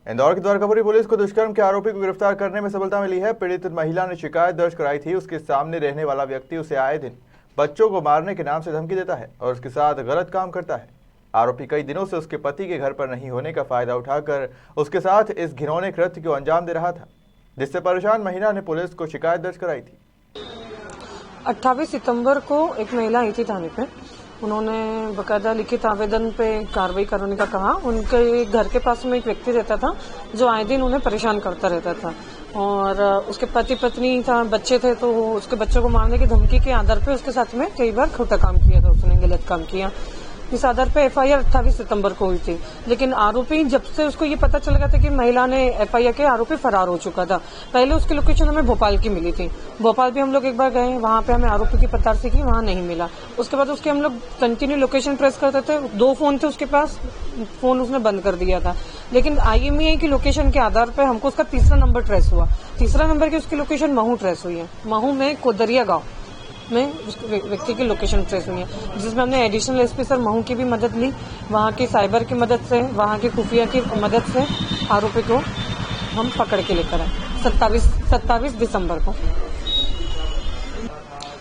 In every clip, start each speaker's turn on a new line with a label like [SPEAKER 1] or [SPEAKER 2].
[SPEAKER 1] इंदौर की द्वारकापुरी पुलिस को दुष्कर्म के आरोपी को गिरफ्तार करने में सफलता मिली है। पीड़ित महिला ने शिकायत दर्ज कराई थी। उसके सामने रहने वाला व्यक्ति उसे आए दिन बच्चों को मारने के नाम से धमकी देता है और उसके साथ गलत काम करता है। आरोपी कई दिनों से उसके पति के घर पर नहीं होने का फायदा उठाकर उसके साथ इस घिनौने कृत्य को अंजाम दे रहा था, जिससे परेशान महिला ने पुलिस को शिकायत दर्ज कराई थी।
[SPEAKER 2] 28 सितंबर को एक महिला आई थी थाने पे। उन्होंने बकायदा लिखित आवेदन पे कार्रवाई करने का कहा। उनके घर के पास में एक व्यक्ति रहता था जो आए दिन उन्हें परेशान करता रहता था और उसके पति पत्नी था, बच्चे थे, तो उसके बच्चों को मारने की धमकी के आधार पे उसके साथ में कई बार खोटा काम किया था, उसने गलत काम किया। इस आधार पे एफआईआर 28 सितंबर को हुई थी, लेकिन आरोपी जब से उसको ये पता चल गया था कि महिला ने एफआईआर के आरोपी फरार हो चुका था। पहले उसकी लोकेशन हमें भोपाल की मिली थी। भोपाल भी हम लोग एक बार गए, वहां पे हमें आरोपी की पतारसी की, वहां नहीं मिला। उसके बाद उसके हम लोग कंटिन्यू लोकेशन ट्रेस करते थे। 2 फोन थे उसके पास, फोन उसने बंद कर दिया था, लेकिन आईएमईआई की लोकेशन के आधार पर हमको उसका तीसरा नंबर ट्रेस हुआ। तीसरा नंबर की उसकी लोकेशन महू ट्रेस हुई है। महू में कोदरिया गाँव में उस व्यक्ति की लोकेशन ट्रेस हुई है, जिसमें हमने एडिशनल एसपी सर महू की भी मदद ली, वहां की साइबर की मदद से, वहां की खुफिया की मदद से आरोपी को हम पकड़ के लेकर आए 27 दिसंबर को।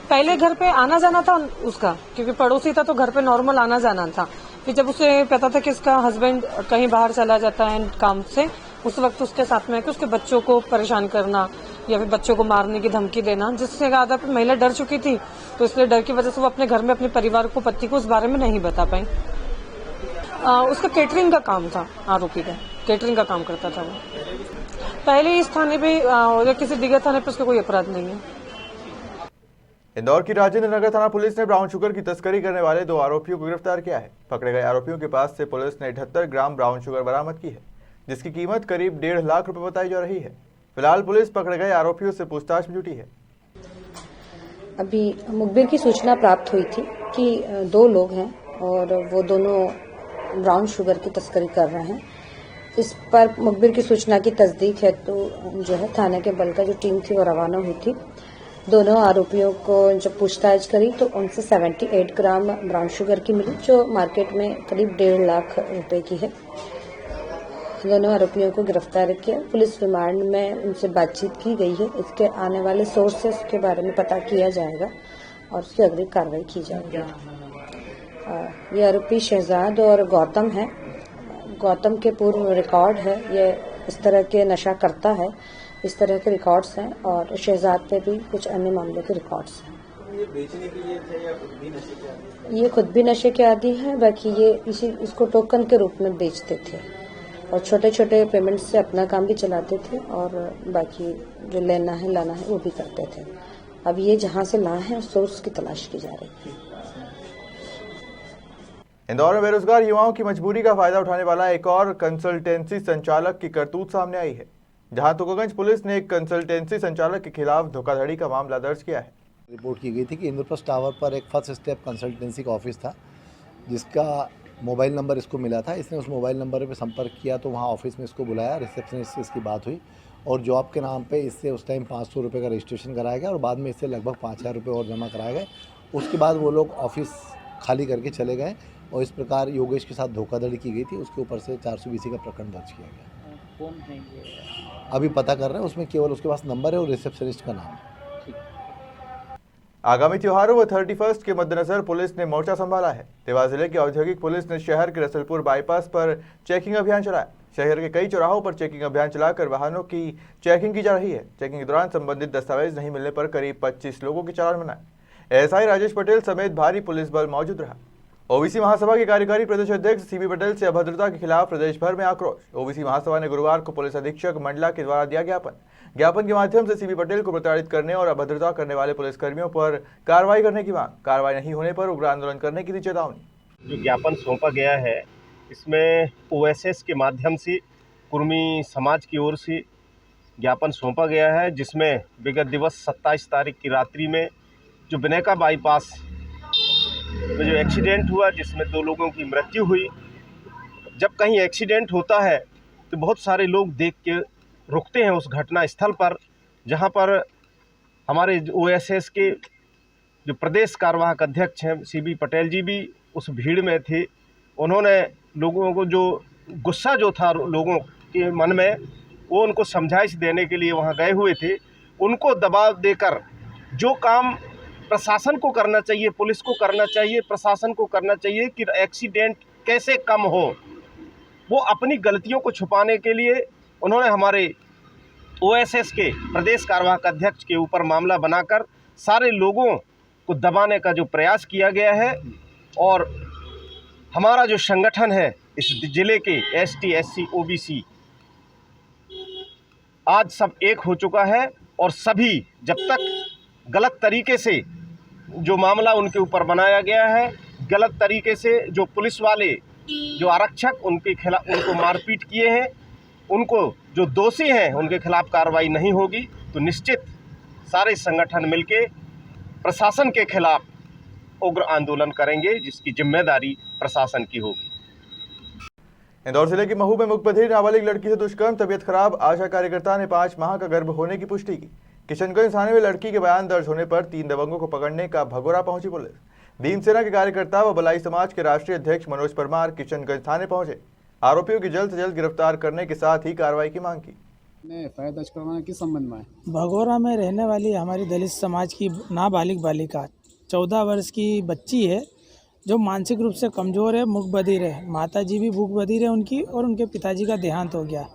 [SPEAKER 2] पहले घर पे आना जाना था उसका, क्योंकि पड़ोसी था तो घर पे नॉर्मल आना जाना था। फिर जब उसे पता था कि इसका हस्बैंड कहीं बाहर चला जाता है काम से, उस वक्त उसके साथ में आकर उसके बच्चों को परेशान करना या फिर बच्चों को मारने की धमकी देना, जिससे आधार पर महिला डर चुकी थी, तो इसलिए डर की वजह से वो अपने घर में अपने परिवार को, पति को, उस बारे में नहीं बता पाई। उसका केटरिंग का काम था, आरोपी का केटरिंग का काम करता था वो। पहले इस थाने पे या किसी दिगर थाने पे उसका कोई अपराध नहीं है।
[SPEAKER 1] इंदौर की राजेंद्र नगर थाना पुलिस ने ब्राउन शुगर की तस्करी करने वाले 2 आरोपियों को गिरफ्तार किया है। पकड़े गए आरोपियों के पास से पुलिस ने 78 ग्राम ब्राउन शुगर बरामद की है, जिसकी कीमत करीब 1.5 लाख रुपए बताई जा रही है। फिलहाल पुलिस पकड़े गए आरोपियों से पूछताछ में जुटी है।
[SPEAKER 3] अभी मुखबिर की सूचना प्राप्त हुई थी कि 2 लोग हैं और वो दोनों ब्राउन शुगर की तस्करी कर रहे हैं। इस पर मुखबिर की सूचना की तस्दीक है तो जो है थाने के बल का जो टीम थी वो रवाना हुई थी। दोनों आरोपियों को जब पूछताछ करी तो उनसे 78 ग्राम ब्राउन शुगर की मिली, जो मार्केट में करीब 1.5 लाख रुपए की है। दोनों आरोपियों को गिरफ्तार किया। पुलिस रिमांड में उनसे बातचीत की गई है। इसके आने वाले सोर्सेस के बारे में पता किया जाएगा और उसकी अगली कार्रवाई की जाएगी। ये आरोपी शहजाद और गौतम है। गौतम के पूर्व रिकॉर्ड है, ये इस तरह के नशा करता है, इस तरह के रिकॉर्ड्स हैं और शहजाद पे भी कुछ अन्य मामलों के रिकॉर्ड्स हैं।
[SPEAKER 4] ये बेचने के लिए थे या खुद भी नशे के आदी?
[SPEAKER 3] ये खुद भी नशे के आदी है, बाकी ये इसको टोकन के रूप में बेचते थे और छोटे छोटे पेमेंट से अपना काम भी चलाते थे और बाकी जो लेना है लाना है वो भी करते थे। अब ये जहां से लाए हैं सोर्स की तलाश की जा रही है।
[SPEAKER 1] इंदौर में बेरोजगार युवाओं की मजबूरी का फायदा उठाने वाला एक और कंसल्टेंसी संचालक की करतूत सामने आई है, जहां तुकोगंज पुलिस ने एक कंसल्टेंसी संचालक के खिलाफ धोखाधड़ी का मामला दर्ज किया है।
[SPEAKER 5] रिपोर्ट की गई थी कि इंद्रप्रस्थ टावर पर एक फर्स्ट स्टेप कंसल्टेंसी का ऑफिस था, जिसका मोबाइल नंबर इसको मिला था। इसने उस मोबाइल नंबर पे संपर्क किया तो वहाँ ऑफिस में इसको बुलाया, रिसेप्शनिस्ट से इसकी बात हुई और जॉब के नाम पे इससे उस टाइम 500 रुपये का रजिस्ट्रेशन कराया गया और बाद में इससे लगभग 5000 रुपये और जमा कराए गए। उसके बाद वो लोग ऑफिस खाली करके चले गए और इस प्रकार योगेश के साथ धोखाधड़ी की गई थी। उसके ऊपर से 420 का प्रकरण दर्ज किया गया।
[SPEAKER 4] कौन है ये?
[SPEAKER 5] अभी पता कर रहे हैं, उसमें केवल उसके पास नंबर है और रिसेप्शनिस्ट का नाम।
[SPEAKER 1] आगामी त्योहारों व 31 के मद्देनजर पुलिस ने मोर्चा संभाला है। देवास जिले की औद्योगिक पुलिस ने शहर के रसलपुर बाईपास पर चेकिंग अभियान चलाया। शहर के कई चौराहों पर चेकिंग अभियान चलाकर वाहनों की चेकिंग की जा रही है। चेकिंग के दौरान संबंधित दस्तावेज नहीं मिलने पर करीब 25 लोगों के चालान बनाए। एएसआई राजेश पटेल समेत भारी पुलिस बल मौजूद रहा। ओबीसी महासभा के कार्यकारी प्रदेश अध्यक्ष सीबी पटेल से अभद्रता के खिलाफ प्रदेश भर में आक्रोश। ओबीसी महासभा ने गुरुवार को पुलिस अधीक्षक मंडला के द्वारा दिया ज्ञापन के माध्यम से सीबी पटेल को प्रताड़ित करने और अभद्रता करने वाले पुलिसकर्मियों पर कार्रवाई करने की मांग। कार्रवाई नहीं होने पर उग्र आंदोलन करने की दी चेतावनी।
[SPEAKER 6] जो ज्ञापन सौंपा गया है, इसमें ओएसएस के माध्यम से कुर्मी समाज की ओर से ज्ञापन सौंपा गया है, जिसमें विगत दिवस 27 तारीख की रात्रि में जो बिनेका बाईपास में जो एक्सीडेंट हुआ, जिसमें 2 लोगों की मृत्यु हुई। जब कहीं एक्सीडेंट होता है तो बहुत सारे लोग देख के रुकते हैं उस घटना स्थल पर, जहां पर हमारे ओएसएस के जो प्रदेश कार्यवाहक अध्यक्ष हैं सीबी पटेल जी भी उस भीड़ में थे। उन्होंने लोगों को जो गुस्सा जो था लोगों के मन में, वो उनको समझाइश देने के लिए वहाँ गए हुए थे। उनको दबाव देकर जो काम प्रशासन को करना चाहिए, पुलिस को करना चाहिए, प्रशासन को करना चाहिए कि एक्सीडेंट कैसे कम हो, वो अपनी गलतियों को छुपाने के लिए उन्होंने हमारे ओएसएस के प्रदेश कार्यवाहक अध्यक्ष के ऊपर मामला बनाकर सारे लोगों को दबाने का जो प्रयास किया गया है। और हमारा जो संगठन है इस जिले के एसटी, एससी, ओबीसी आज सब एक हो चुका है और सभी जब तक गलत तरीके से जो मामला उनके ऊपर बनाया गया है, गलत तरीके से जो पुलिस वाले, जो आरक्षक उनके खिलाफ उनको मारपीट किए हैं, उनको जो दोषी हैं उनके खिलाफ कार्रवाई नहीं होगी तो निश्चित सारे संगठन मिलके प्रशासन के खिलाफ उग्र आंदोलन करेंगे, जिसकी जिम्मेदारी प्रशासन की होगी।
[SPEAKER 1] इंदौर जिले की महू में मुखबधिर नाबालिग लड़की से दुष्कर्म, तबीयत खराब, आशा कार्यकर्ता ने 5 माह का गर्भ होने की पुष्टि की। किशनगंज थाने में लड़की के बयान दर्ज होने पर 3 दबंगों को पकड़ने का भगोड़ा पहुंची पुलिस। भीमसेना के कार्यकर्ता व बलाई समाज के राष्ट्रीय अध्यक्ष मनोज परमार किशनगंज थाने पहुंचे। आरोपियों की जल्द से जल्द गिरफ्तार करने के साथ ही कार्रवाई की मांग की।
[SPEAKER 7] एफआईआर दर्ज करवाना किस संबंध में है?
[SPEAKER 8] भगोरा में रहने वाली हमारी दलित समाज की नाबालिग बालिका 14 वर्ष की बच्ची है, जो मानसिक रूप से कमज़ोर है, मुखबधिर है। माताजी भी मुखबधिर है उनकी, और उनके पिताजी का देहांत हो गया।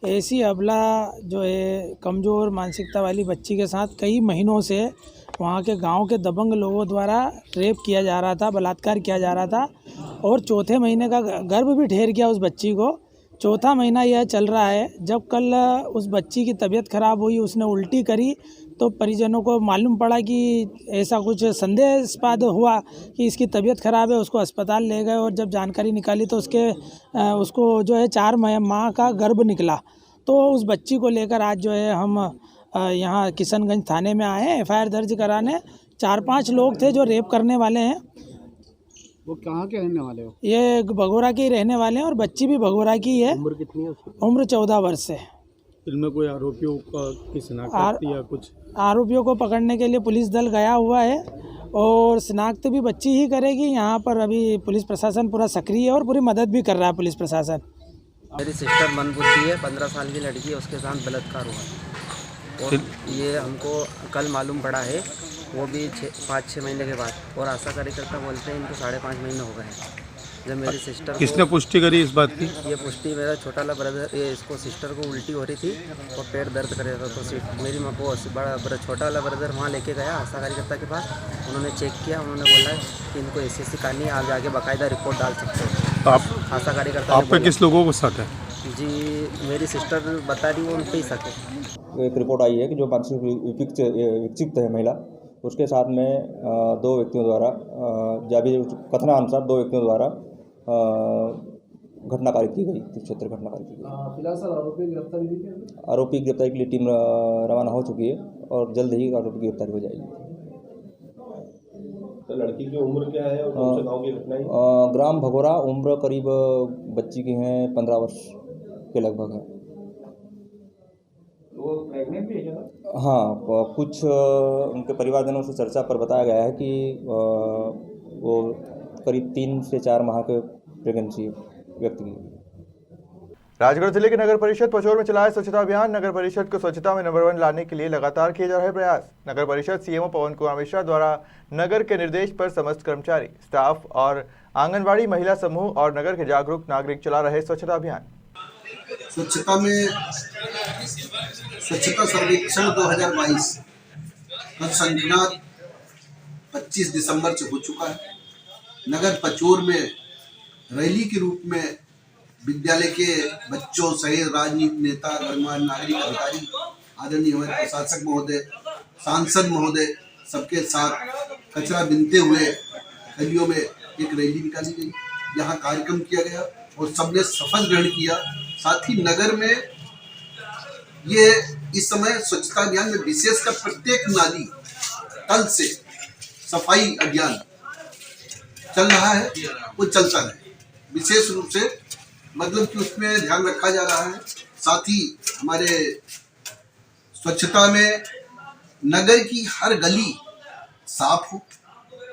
[SPEAKER 8] ऐसी अबला जो है कमज़ोर मानसिकता वाली बच्ची के साथ कई महीनों से वहाँ के गांव के दबंग लोगों द्वारा रेप किया जा रहा था, बलात्कार किया जा रहा था, और चौथे महीने का गर्भ भी ठहर गया उस बच्ची को। चौथा महीना यह चल रहा है। जब कल उस बच्ची की तबीयत खराब हुई, उसने उल्टी करी, तो परिजनों को मालूम पड़ा कि ऐसा कुछ संदेहास्पद हुआ कि इसकी तबीयत खराब है। उसको अस्पताल ले गए और जब जानकारी निकाली तो उसको जो है 4 माह का गर्भ निकला। तो उस बच्ची को लेकर आज जो है हम यहाँ किशनगंज थाने में आए हैं एफआईआर दर्ज कराने। 4-5 लोग थे जो रेप करने वाले हैं।
[SPEAKER 7] वो कहाँ के रहने वाले हो?
[SPEAKER 8] ये भगोरा के ही रहने वाले हैं और बच्ची भी भगोरा की है।
[SPEAKER 7] उम्र कितनी है उसकी?
[SPEAKER 8] उम्र 14 वर्ष है।
[SPEAKER 7] इनमें कोई आरोपियों की शिनाख्त या कुछ?
[SPEAKER 8] आरोपियों को पकड़ने के लिए पुलिस दल गया हुआ है और शिनाख्त भी बच्ची ही करेगी। यहाँ पर अभी पुलिस प्रशासन पूरा सक्रिय है और पूरी मदद भी कर रहा है पुलिस प्रशासन।
[SPEAKER 9] मेरी सिस्टर मनबुद्धि है, 15 साल की लड़की है, उसके साथ बलात्कार हुआ और ये हमको कल मालूम पड़ा है, वो भी 5-6 महीने के बाद। और आशा कार्यकर्ता बोलते हैं इनको 5.5 महीने हो गए हैं। जब मेरी सिस्टर
[SPEAKER 7] किसने पुष्टि करी इस बात की?
[SPEAKER 9] ये पुष्टि मेरा छोटा वाला ब्रदर, ये इसको सिस्टर को उल्टी हो रही थी और पेट दर्द कर रहा था, तो मेरी माँ को छोटा वाला ब्रदर वहाँ लेके गया आशा कार्यकर्ता के पास। उन्होंने चेक किया, उन्होंने बोला कि इनको ऐसी कहानी आगे आगे बाकायदा रिपोर्ट डाल सकते हैं।
[SPEAKER 7] तो आप
[SPEAKER 9] आशा कार्यकर्ता
[SPEAKER 7] आप पे किस लोगों को शक है?
[SPEAKER 9] जी मेरी सिस्टर बता रही वो उन पर ही शक है।
[SPEAKER 10] एक रिपोर्ट आई है कि जो मानसिक विक्षिप्त है महिला, उसके साथ में 2 व्यक्तियों द्वारा जाभी कथनानुसार 2 व्यक्तियों द्वारा घटना कारित की गई, क्षेत्र घटना कारित की गई।
[SPEAKER 7] फिलहाल सर आरोपी गिरफ्तारी हुई है?
[SPEAKER 10] आरोपी गिरफ्तारी के लिए टीम रवाना हो चुकी है और जल्द ही आरोपी की गिरफ्तारी हो जाएगी।
[SPEAKER 6] तो लड़की की उम्र क्या है और कौन से गांव की घटना है?
[SPEAKER 10] ग्राम भगोरा, उम्र करीब बच्ची की हैं 15 वर्ष के लगभग है।
[SPEAKER 4] वो प्रेग्नेंट भी है क्या?
[SPEAKER 10] हाँ, कुछ उनके परिवारजनों से चर्चा पर बताया गया है कि वो करीब 3 से 4 माह के प्रेगनेंसी व्यक्त की।
[SPEAKER 1] राजगढ़ जिले के नगर परिषद पचौर में चलाया स्वच्छता अभियान। नगर परिषद को स्वच्छता में नंबर 1 लाने के लिए लगातार किए जा रहे प्रयास। नगर परिषद सीएमओ पवन कुमार मिश्रा द्वारा नगर के निर्देश पर समस्त कर्मचारी, स्टाफ और आंगनबाड़ी महिला समूह और नगर के जागरूक नागरिक चला रहे स्वच्छता अभियान।
[SPEAKER 11] स्वच्छता में स्वच्छता सर्वेक्षण 2022 का संख्या 25 दिसंबर से हो चुका है। नगर पचौर में रैली के रूप में विद्यालय के बच्चों सहित राजनीतिक नेता, गणमान्य नागरिक, अधिकारी, आदरणीय हमारे प्रशासक महोदय, सांसद महोदय सबके साथ कचरा बीनते हुए गलियों में एक रैली निकाली गई। यहाँ कार्यक्रम किया गया और सबने शपथ ग्रहण किया। साथ ही नगर में ये इस समय स्वच्छता अभियान में विशेषकर प्रत्येक नाली तल से सफाई अभियान चल रहा है, वो चलता रहे। विशेष रूप से मतलब कि उसमें ध्यान रखा जा रहा है। साथ ही हमारे स्वच्छता में नगर की हर गली साफ हो,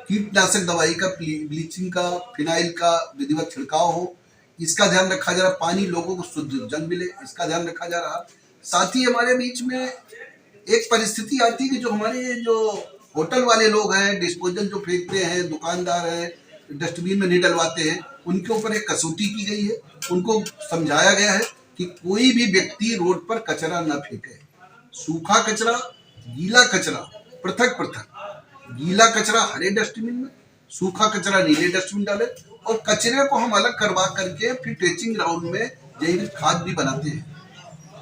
[SPEAKER 11] कीटनाशक दवाई का, ब्लीचिंग का, फिनाइल का विधिवत छिड़काव हो, इसका ध्यान रखा जा रहा, पानी लोगों को शुद्ध जल मिले इसका ध्यान रखा जा रहा। साथ ही हमारे बीच में एक परिस्थिति आती है कि जो हमारे जो होटल वाले लोग हैं, डिस्पोजल जो फेंकते हैं, दुकानदार हैं, डस्टबिन में नहीं डलवाते हैं, उनके ऊपर एक कसौटी की गई है। उनको समझाया गया है कि कोई भी व्यक्ति रोड पर कचरा न फेंके। सूखा कचरा, गीला कचरा पृथक पृथक, गीला कचरा हरे डस्टबिन में, सूखा कचरा नीले डस्टबिन डाले, और कचरे को हम अलग करवा करके फिर ट्रेचिंग ग्राउंड में जैविक खाद भी बनाते हैं।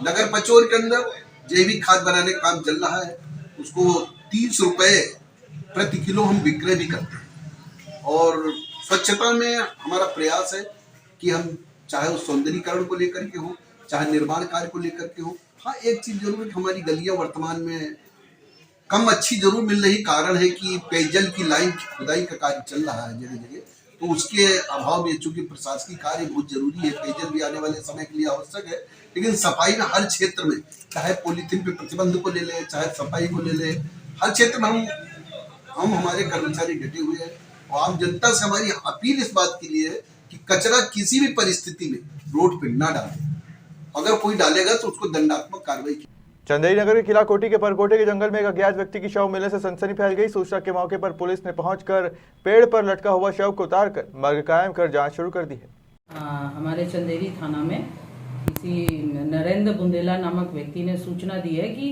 [SPEAKER 11] नगर पचोर के अंदर जैविक खाद बनाने का काम चल रहा है, उसको 30 रुपए प्रति किलो हम विक्रय भी करते हैं। और स्वच्छता में हमारा प्रयास है कि हम चाहे उस सौंदर्यीकरण को लेकर के हो, चाहे निर्माण कार्य को लेकर के हो। हाँ, एक चीज जरूर है कि हमारी गलियां वर्तमान में कम अच्छी जरूर मिल रही। कारण है कि पेयजल की लाइन की खुदाई का कार्य चल रहा है जगह जगह, तो उसके अभाव में चूंकि प्रशासनिक कार्य बहुत जरूरी है, पेयजल भी आने वाले समय के लिए आवश्यक है, लेकिन सफाई में हर क्षेत्र में, चाहे पॉलीथीन पे प्रतिबंध को ले ले, चाहे सफाई को ले ले, हर क्षेत्र में हम हमारे कर्मचारी डटे हुए हैं। और आम जनता से हमारी अपील इस बात के लिए है कि कचरा किसी भी परिस्थिति में रोड पे ना डालें, अगर कोई डालेगा तो उसको दंडात्मक कार्रवाई की।
[SPEAKER 1] चंदेरी नगर के किला कोठी के परकोटे के जंगल में एक अज्ञात व्यक्ति की शव मिलने से सनसनी फैल गई। सूचना के मौके पर पुलिस ने पहुंचकर पेड़ पर लटका हुआ शव को उतारकर मर्ग कायम कर जांच शुरू कर दी है।
[SPEAKER 12] हमारे चंदेरी थाना में किसी नरेंद्र बुंदेला नामक व्यक्ति ने सूचना दी है कि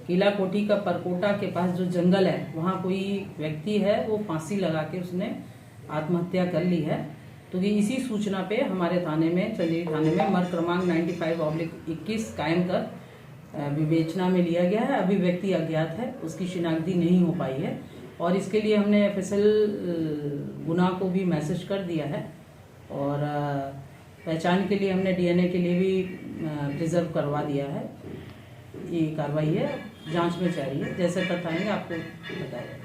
[SPEAKER 12] किला कोठी का परकोटा के पास जो जंगल है वहाँ कोई व्यक्ति है, वो फांसी लगा के उसने आत्महत्या कर ली है। तो ये इसी सूचना पे हमारे थाने में, चंदेरी थाने में मर्ग क्रमांक 95/21 कायम कर विवेचना में लिया गया है। अभी व्यक्ति अज्ञात है, उसकी शिनाख्ती नहीं हो पाई है, और इसके लिए हमने FSL गुना को भी मैसेज कर दिया है, और पहचान के लिए हमने DNA के लिए भी रिजर्व करवा दिया है। ये कार्रवाई है, जांच में जारी है, जैसे तथ्य आएंगे आपको बताएगा।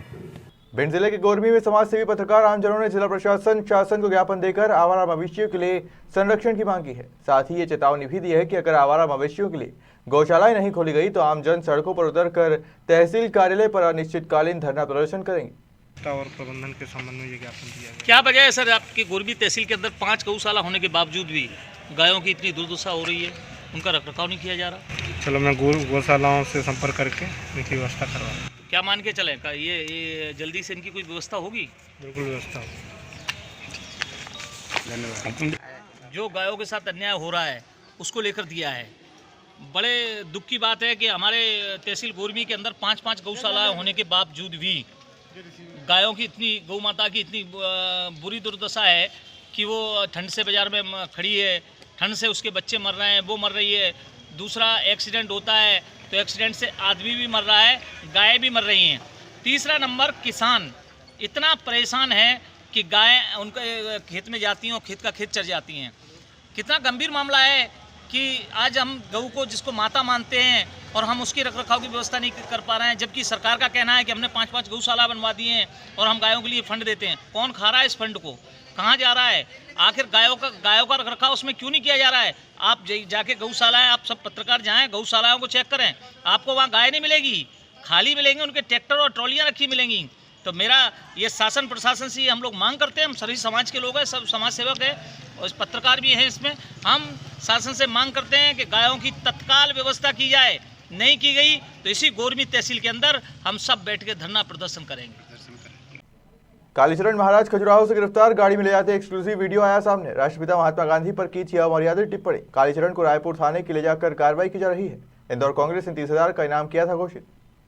[SPEAKER 1] भिंड जिले के गोरमी में समाज सेवी पत्रकार आमजनों ने जिला प्रशासन शासन को ज्ञापन देकर आवारा मवेशियों के लिए संरक्षण की मांग की है। साथ ही ये चेतावनी भी दी है कि अगर आवारा मवेशियों के लिए गौशालाएं नहीं खोली गई तो आमजन सड़कों पर उतरकर तहसील कार्यालय पर अनिश्चितकालीन धरना प्रदर्शन करेंगे।
[SPEAKER 7] और प्रबंधन के संबंध में ये ज्ञापन दिया गया।
[SPEAKER 13] क्या वजह है सर आपकी गोरमी तहसील के अंदर 5 गौशाला होने के बावजूद भी गायों की इतनी दुर्दशा हो रही है, उनका रखरखाव नहीं किया जा रहा?
[SPEAKER 7] चलो मैं गौशालाओं से संपर्क करके इनकी व्यवस्था करवा।
[SPEAKER 13] क्या मान के चलें का ये जल्दी से इनकी कोई व्यवस्था होगी?
[SPEAKER 7] बिल्कुल व्यवस्था होगी। धन्यवाद।
[SPEAKER 13] जो गायों के साथ अन्याय हो रहा है उसको लेकर दिया है। बड़े दुख की बात है कि हमारे तहसील गोरमी के अंदर 5 गौशाला होने के बावजूद भी गायों की इतनी, गौ माता की इतनी बुरी दुर्दशा है कि वो ठंड से बाजार में खड़ी है, ठंड से उसके बच्चे मर रहे हैं, वो मर रही है। दूसरा, एक्सीडेंट होता है तो एक्सीडेंट से आदमी भी मर रहा है, गाय भी मर रही हैं। तीसरा नंबर, किसान इतना परेशान है कि गाय उनके खेत में जाती हैं और खेत का खेत चर जाती हैं। कितना गंभीर मामला है कि आज हम गऊ को जिसको माता मानते हैं और हम उसकी रखरखाव की व्यवस्था नहीं कर पा रहे हैं, जबकि सरकार का कहना है कि हमने 5 गौशाला बनवा दिए हैं और हम गायों के लिए फंड देते हैं। कौन खा रहा है इस फंड को? कहाँ जा रहा है? आखिर गायों का रखरखाव उसमें क्यों नहीं किया जा रहा है? आप जाके गौशालाएं, आप सब पत्रकार जाएं, गौशालाओं को चेक करें, आपको वहाँ गाय नहीं मिलेगी, खाली मिलेंगे, उनके ट्रैक्टर और ट्रॉलियाँ रखी मिलेंगी। तो मेरा ये शासन प्रशासन से हम लोग मांग करते हैं, हम सभी समाज के लोग हैं, सब समाज सेवक हैं और पत्रकार भी हैं इसमें। हम शासन से मांग करते हैं कि गायों की तत्काल व्यवस्था की जाए। नहीं की गई तो इसी गोरमी तहसील के अंदर हम सब बैठ के धरना प्रदर्शन करेंगे।
[SPEAKER 1] कालीचरण महाराज खजुराहो से गिरफ्तार, गाड़ी में ले जाते एक्सक्लूसिव वीडियो आया सामने। राष्ट्रपिता महात्मा गांधी पर की थी अमर्यादित टिप्पणी। कालीचरण को रायपुर थाने के ले जाकर कार्रवाई की जा रही है। इंदौर कांग्रेस ने 30,000 का इनाम किया था घोषित।